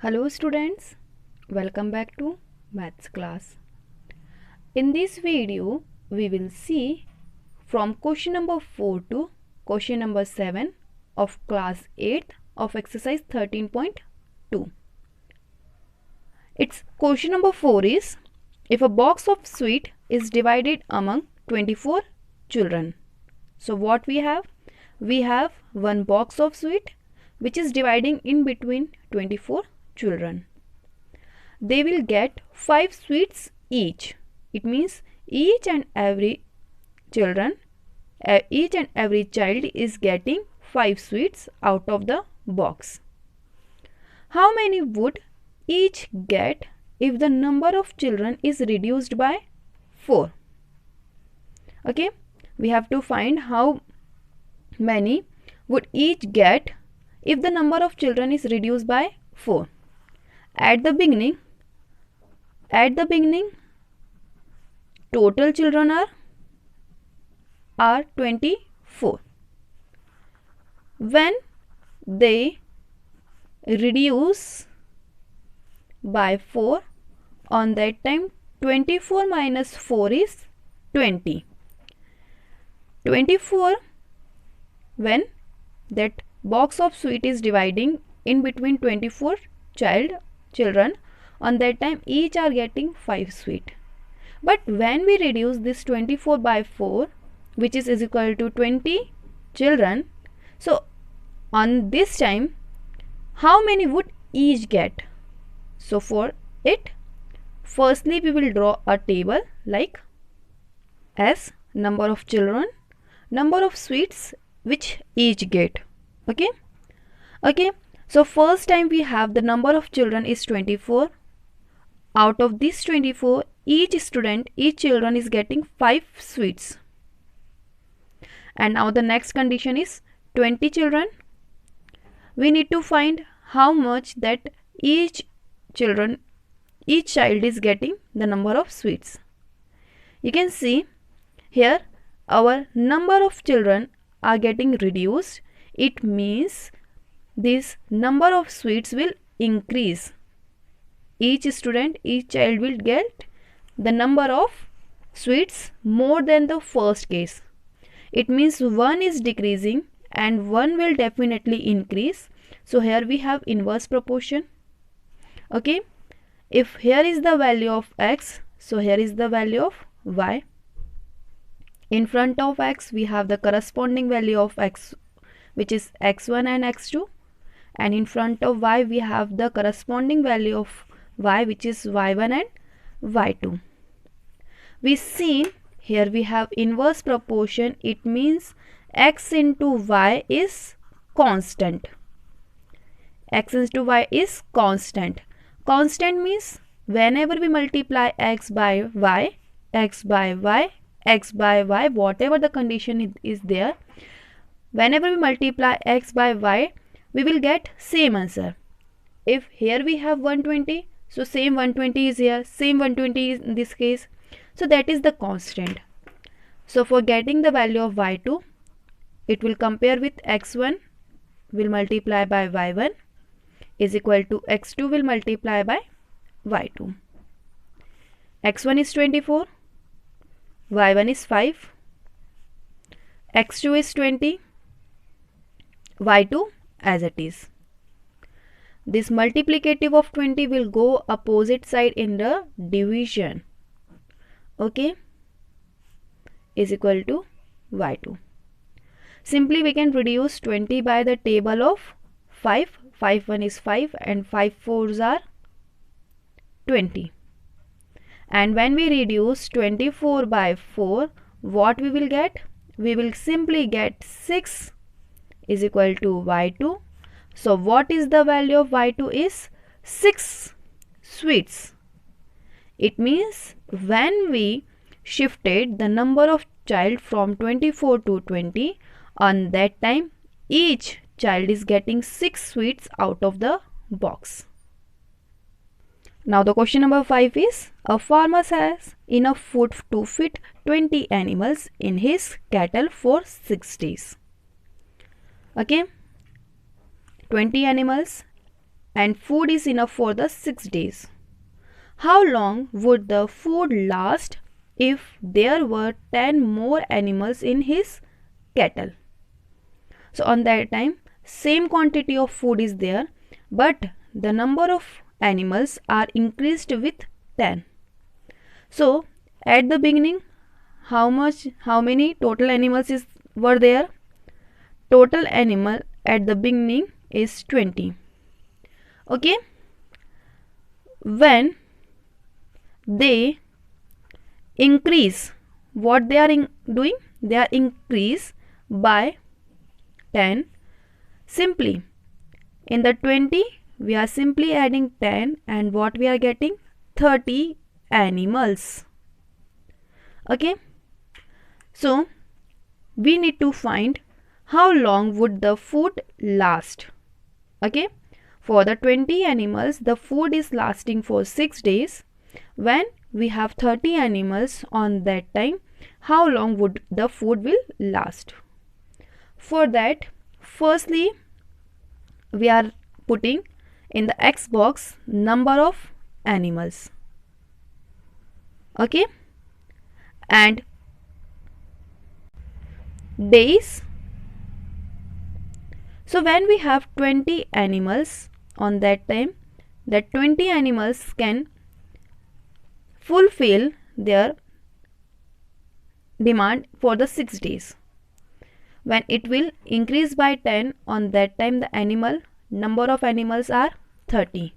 Hello students, welcome back to maths class. In this video, we will see from question number 4 to question number 7 of class 8 of exercise 13.2. Its question number 4 is, if a box of sweet is divided among 24 children. So what we have? We have one box of sweet which is dividing in between 24 children. They will get 5 sweets each. It means each and every child is getting 5 sweets out of the box. How many would each get if the number of children is reduced by 4? Okay, we have to find how many would each get if the number of children is reduced by 4. At the beginning, total children are 24. When they reduce by 4, on that time 24 minus 4 is 20. 24, when that box of sweet is dividing in between 24 children, on that time each are getting 5 sweet. But when we reduce this 24 by 4, which is equal to 20 children, so on this time how many would each get? So for it, firstly we will draw a table like as number of children, number of sweets which each get. Okay, so first time we have the number of children is 24. Out of this 24, each children is getting 5 sweets. And now the next condition is 20 children. We need to find how much that each child is getting the number of sweets. You can see here our number of children are getting reduced. It means this number of sweets will increase. Each child will get the number of sweets more than the first case. It means one is decreasing and one will definitely increase. So here we have inverse proportion. Okay, if here is the value of x, so here is the value of y. In front of x we have the corresponding value of x, which is x1 and x2, and in front of y we have the corresponding value of y, which is y1 and y2. We see here we have inverse proportion. It means x into y is constant. X into y is constant. Constant means whenever we multiply x by y, x by y, x by y, whatever the condition is there, whenever we multiply x by y, we will get same answer. If here we have 120, so same 120 is here, same 120 is in this case. So that is the constant. So for getting the value of y2, it will compare with x1 will multiply by y1 is equal to x2 will multiply by y2. x1 is 24, y1 is 5, x2 is 20, y2 as it is. This multiplicative of 20 will go opposite side in the division. Okay, is equal to y2. Simply we can reduce 20 by the table of 5. 5 1 is 5 and 5 4s are 20. And when we reduce 24 by 4, what we will get? We will simply get 6 is equal to y2. So what is the value of y2 is 6 sweets. It means when we shifted the number of child from 24 to 20, on that time each child is getting 6 sweets out of the box. Now the question number 5 is, a farmer has enough food to feed 20 animals in his cattle for 6 days. Okay, 20 animals and food is enough for the 6 days. How long would the food last if there were 10 more animals in his cattle? So on that time, same quantity of food is there, but the number of animals are increased with 10. So at the beginning, how many total animals were there? Total animal at the beginning is 20. Okay. When they increase, what they are doing? They are increase by 10. Simply in the 20 we are simply adding 10, and what we are getting? 30 animals. Okay. So we need to find how long would the food last. Okay. For the 20 animals, the food is lasting for 6 days. When we have 30 animals on that time, how long would the food will last? For that, firstly, we are putting in the X box number of animals. Okay. And days. So when we have 20 animals on that time, that 20 animals can fulfill their demand for the 6 days. When it will increase by 10, on that time the number of animals are 30.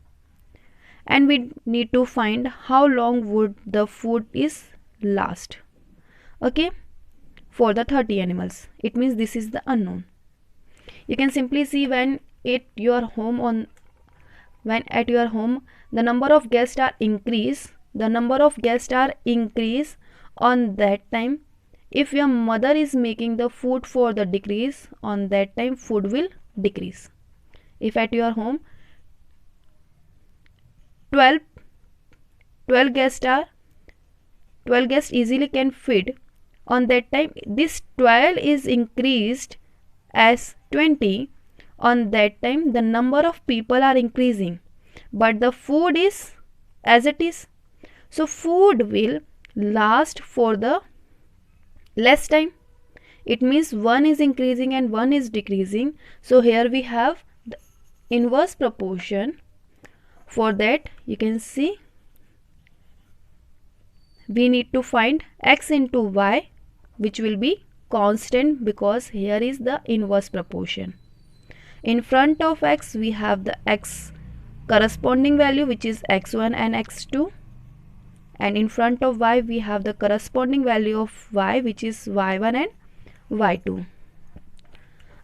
And we need to find how long would the food is last. Okay. For the 30 animals, it means this is the unknown. You can simply see when at your home the number of guests are increase, on that time. If your mother is making the food for the decrease, on that time food will decrease. If at your home 12 guests easily can feed, on that time this 12 is increased as 20. On that time the number of people are increasing, but the food is as it is. So food will last for the less time. It means one is increasing and one is decreasing. So here we have the inverse proportion. For that, you can see we need to find x into y, which will be constant because here is the inverse proportion. In front of x we have the x corresponding value, which is x1 and x2, and in front of y we have the corresponding value of y, which is y1 and y2.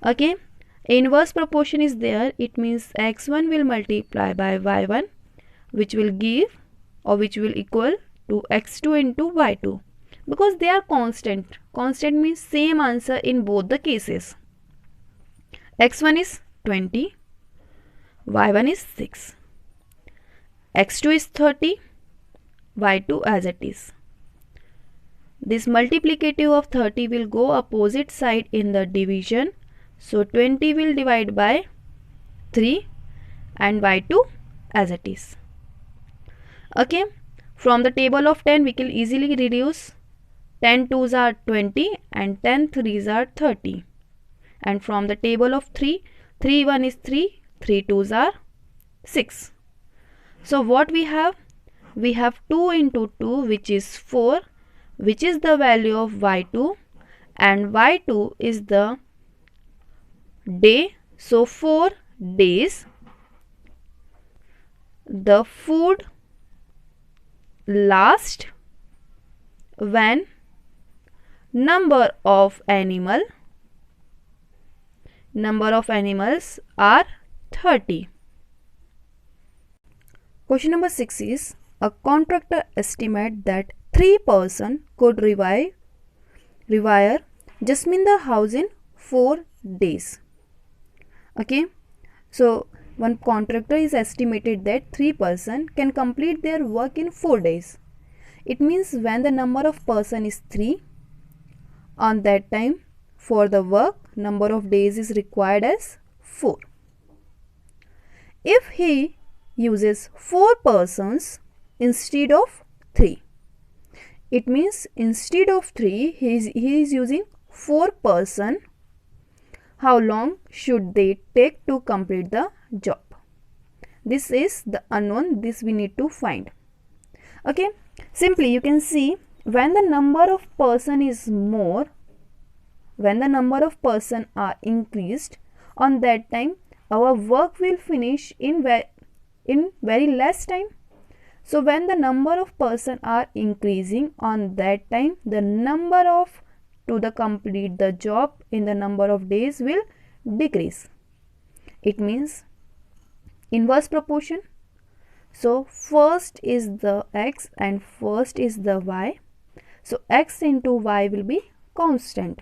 Okay. Inverse proportion is there. It means x1 will multiply by y1, which will give or which will equal to x2 into y2, because they are constant. Constant means same answer in both the cases. x1 is 20, y1 is 6, x2 is 30, y2 as it is. This multiplicative of 30 will go opposite side in the division. So 20 will divide by 3 and y2 as it is. Okay. From the table of 10 we can easily reduce. 10 2s are 20 and 10 3s are 30. And from the table of 3, 3 1 is 3, 3 2s are 6. So what we have? We have 2 into 2, which is 4, which is the value of y2, and y2 is the day. So 4 days the food last when number of animals are 30. Question number 6 is, a contractor estimate that 3 persons could rewire Jasminder house in 4 days. Okay. So one contractor is estimated that 3 persons can complete their work in 4 days. It means when the number of person is 3, on that time for the work number of days is required as 4. if he uses 4 persons instead of 3. It means instead of 3 he is using 4 person. How long should they take to complete the job? This is the unknown, this we need to find. Okay, simply you can see when the number of person is more, when the number of person are increased, on that time our work will finish in very less time. So when the number of person are increasing, on that time the number of to the complete the job in the number of days will decrease. It means inverse proportion. So first is the x and first is the y. So x into y will be constant.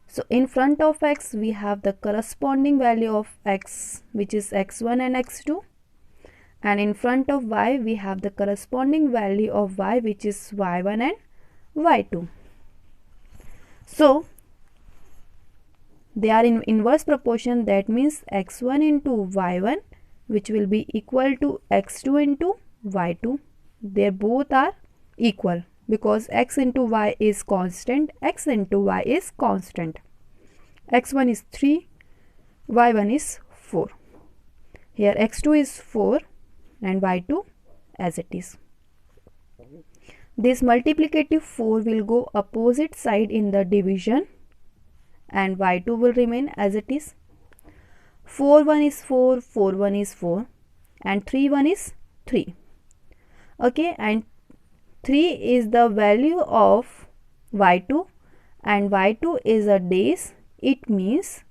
So in front of x we have the corresponding value of x, which is x1 and x2, and in front of y we have the corresponding value of y, which is y1 and y2. So they are in inverse proportion, that means x1 into y1, which will be equal to x2 into y2. They both are equal because x into y is constant, x into y is constant. x1 is 3, y1 is 4. Here x2 is 4 and y2 as it is. This multiplicative 4 will go opposite side in the division and y2 will remain as it is. 4 1 is 4, 4 1 is 4 and 3 1 is 3. Okay, and 3 is the value of y2 and y2 is a days. It means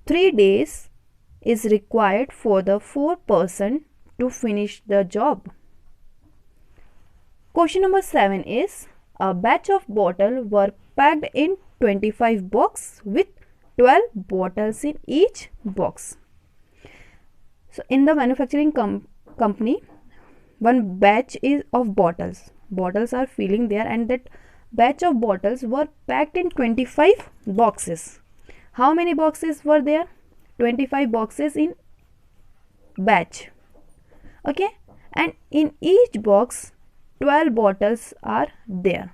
3 days is required for the 4 person to finish the job. Question number 7 is, a batch of bottles were packed in 25 boxes with 12 bottles in each box. So in the manufacturing company, one batch is of bottles. Bottles are filling there, and that batch of bottles were packed in 25 boxes. How many boxes were there? 25 boxes in batch. Okay, and in each box 12 bottles are there.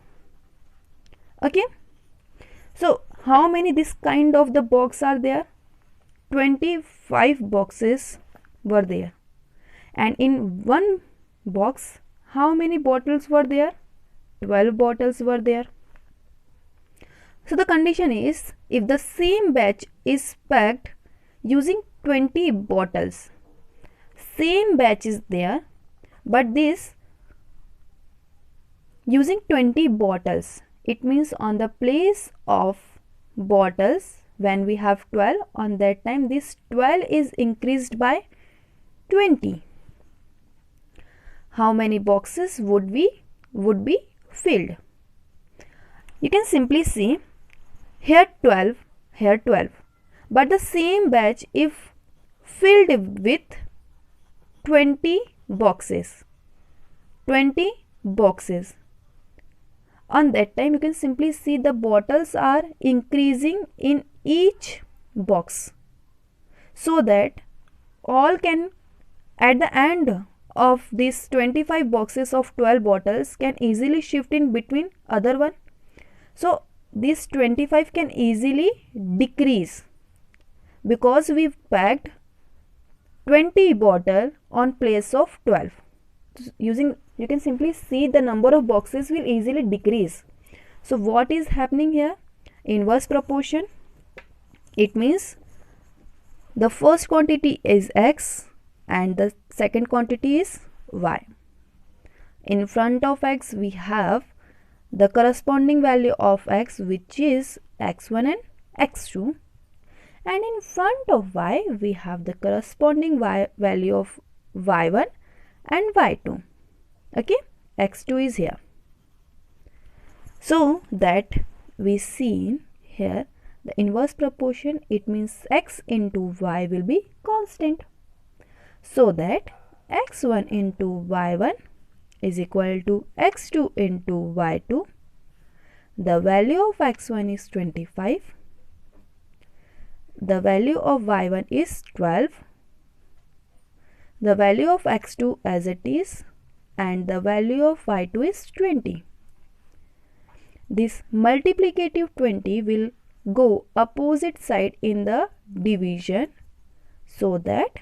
Okay, so how many this kind of the box are there? 25 boxes were there, and in one box how many bottles were there? 12 bottles were there. So the condition is, if the same batch is packed using 20 bottles, same batch is there, but this using 20 bottles, it means on the place of bottles when we have 12, on that time this 12 is increased by 20. How many boxes would be filled? You can simply see here 12, here 12, but the same batch if filled with 20 boxes, on that time you can simply see the bottles are increasing in each box, so that all can, at the end of these 25 boxes of 12 bottles, can easily shift in between other one. So this 25 can easily decrease because we packed 20 bottle on place of 12. Using, you can simply see the number of boxes will easily decrease. So what is happening here? Inverse proportion. It means the first quantity is x and the second quantity is y. In front of x we have the corresponding value of x, which is x1 and x2, and in front of y we have the corresponding value of y1 and y2. Okay, x2 is here. So that we see here the inverse proportion, it means x into y will be constant. So that x1 into y1 is equal to x2 into y2. The value of x1 is 25. The value of y1 is 12. the value of x2 as it is and the value of y2 is 20. This multiplicative 20 will go opposite side in the division, so that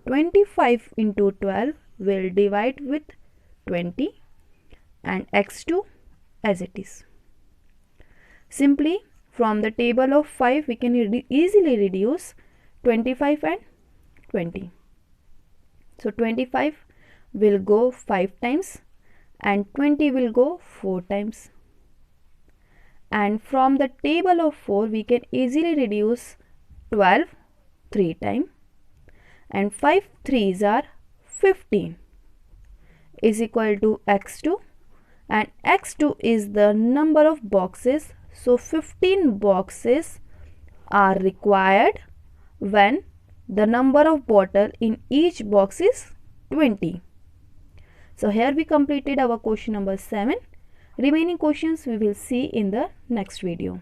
25 into 12 will divide with 20 and x2 as it is. Simply from the table of 5 we can easily reduce 25 and 20. So 25 will go 5 times and 20 will go 4 times. And from the table of 4 we can easily reduce 12 3 times and 5 3s are 15 is equal to x2, and x2 is the number of boxes, so 15 boxes are required when the number of bottle in each box is 20. So here we completed our question number 7. Remaining questions we will see in the next video.